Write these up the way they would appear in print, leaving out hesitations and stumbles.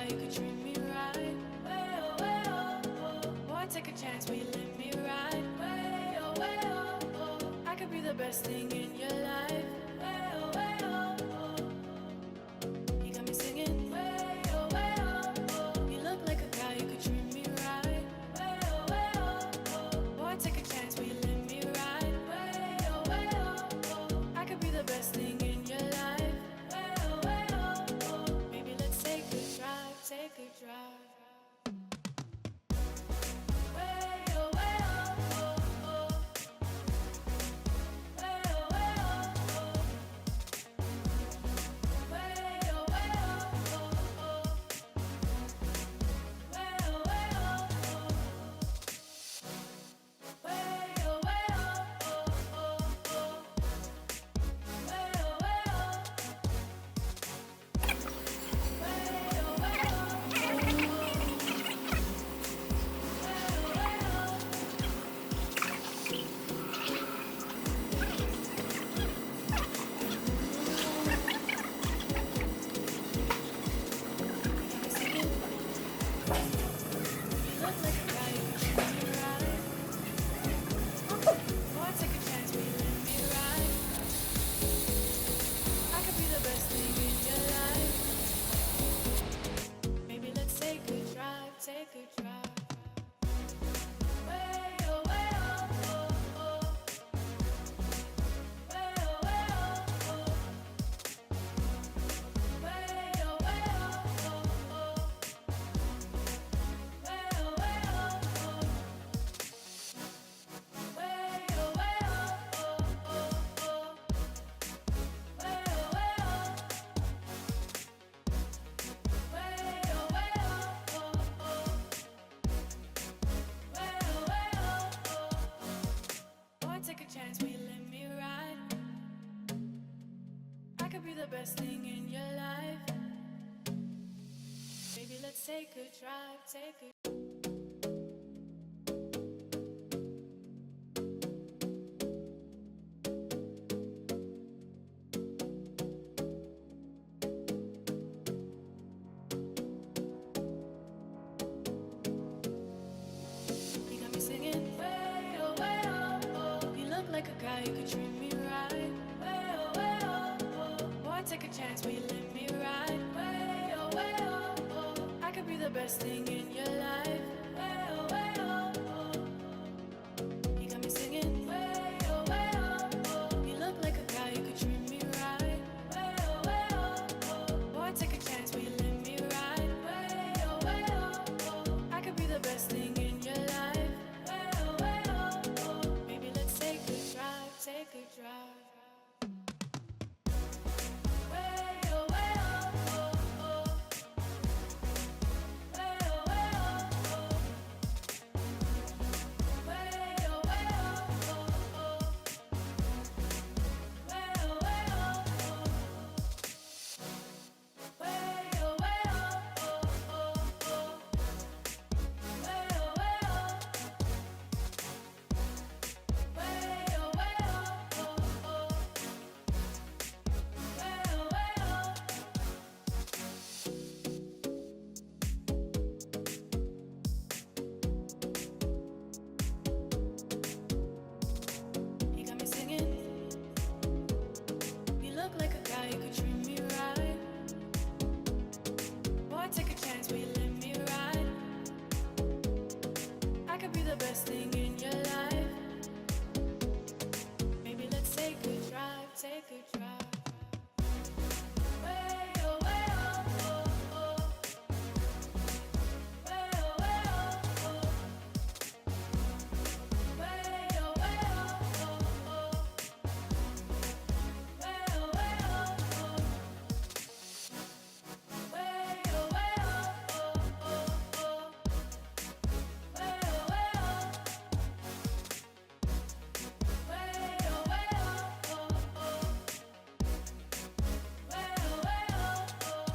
guy, you could treat me right. Way oh, way oh, oh. Boy, take a chance, will you let me ride? Way oh, way oh, oh. I could be the best thing in your life. Way oh, way oh, oh. You got me singing. Way oh, way oh, oh. You look like a guy, you could treat me right. Way oh, way oh, oh. Boy, take a chance, will you let me ride? Way oh, way oh, oh. I could be the best thing in your life. Way oh, way oh, oh. Maybe let's take a drive, take a drive. Way oh, way oh, oh, oh. Way oh, way oh, oh. Way oh, way oh, oh, oh. Way oh, way oh, oh. Way oh, way oh, oh, oh, oh. Way oh, way oh. Way oh, way take a drive. Way oh, way oh, oh, oh. Way oh, way oh, oh. Way oh, way oh, oh, oh. Way oh, way oh, oh. Way oh, way oh, oh, oh, oh. Way oh, way oh. Way oh, way oh, oh, oh. Way oh, way oh, oh. Boy, take a chance, will you let me ride? I could be the best thing in your life. Baby, let's take a drive, take a You got me singing. Way oh, way oh, oh. You look like a guy, you could treat me right. Way oh, way oh, oh. Boy, take a chance, will you let me ride? Way oh, way oh, oh. I could be the best thing in your life. Way oh, way oh, oh. You got me singing. Way oh, way oh, oh. You look like a guy, you could treat me right. Way oh, way oh, oh. Boy, take a chance, will you let me ride? Way oh, way oh, oh. I could be the best thing in your life. Way oh, way oh, oh. Maybe let's take a drive, take a drive. Way oh, way oh, oh, oh. Way oh, way oh, oh. Way oh, way oh, oh, oh. Way oh, way oh, oh. Way oh, way oh, oh, oh. Way oh, way oh. Way oh, way oh, oh, oh. Way oh, way oh. You got me singing. You look like a guy, you could treat me right. Boy, take a chance, will you let me ride? I could be the best thing in your life. Maybe let's take a drive, take a drive. Way oh, way oh, oh, oh. Way oh, way oh, oh. Way oh, way oh, oh, oh. Way oh, way oh, oh. Way oh, way oh, oh, oh. Way oh, way oh. Way oh, way oh, oh, oh. Way oh, way oh, oh.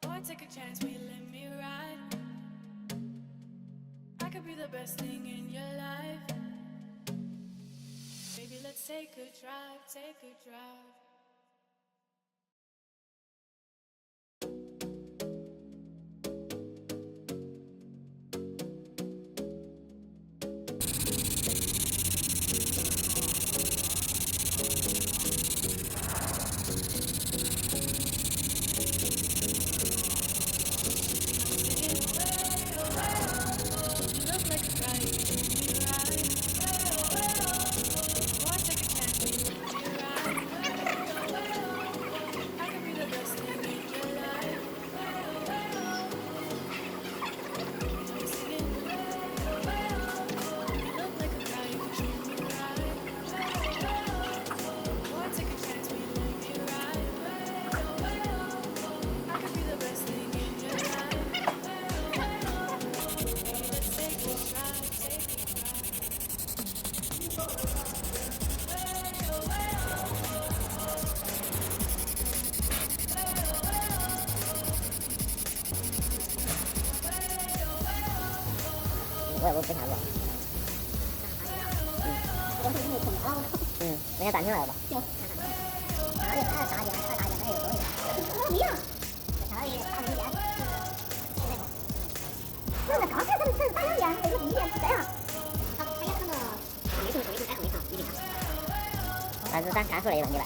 Boy, take a chance, will you let me ride? I could be the best thing in your life. Baby, let's take a drive, take a drive. 我不想做。我是没空啊，我靠。人家暂停了吧？行。打的还是打的，还有多一点。一样。打的打的点。不是，那刚才咱们打两遍，为什么第一遍不这样？他也可能没什么改后一场，一定。但是咱干出来一个问题来。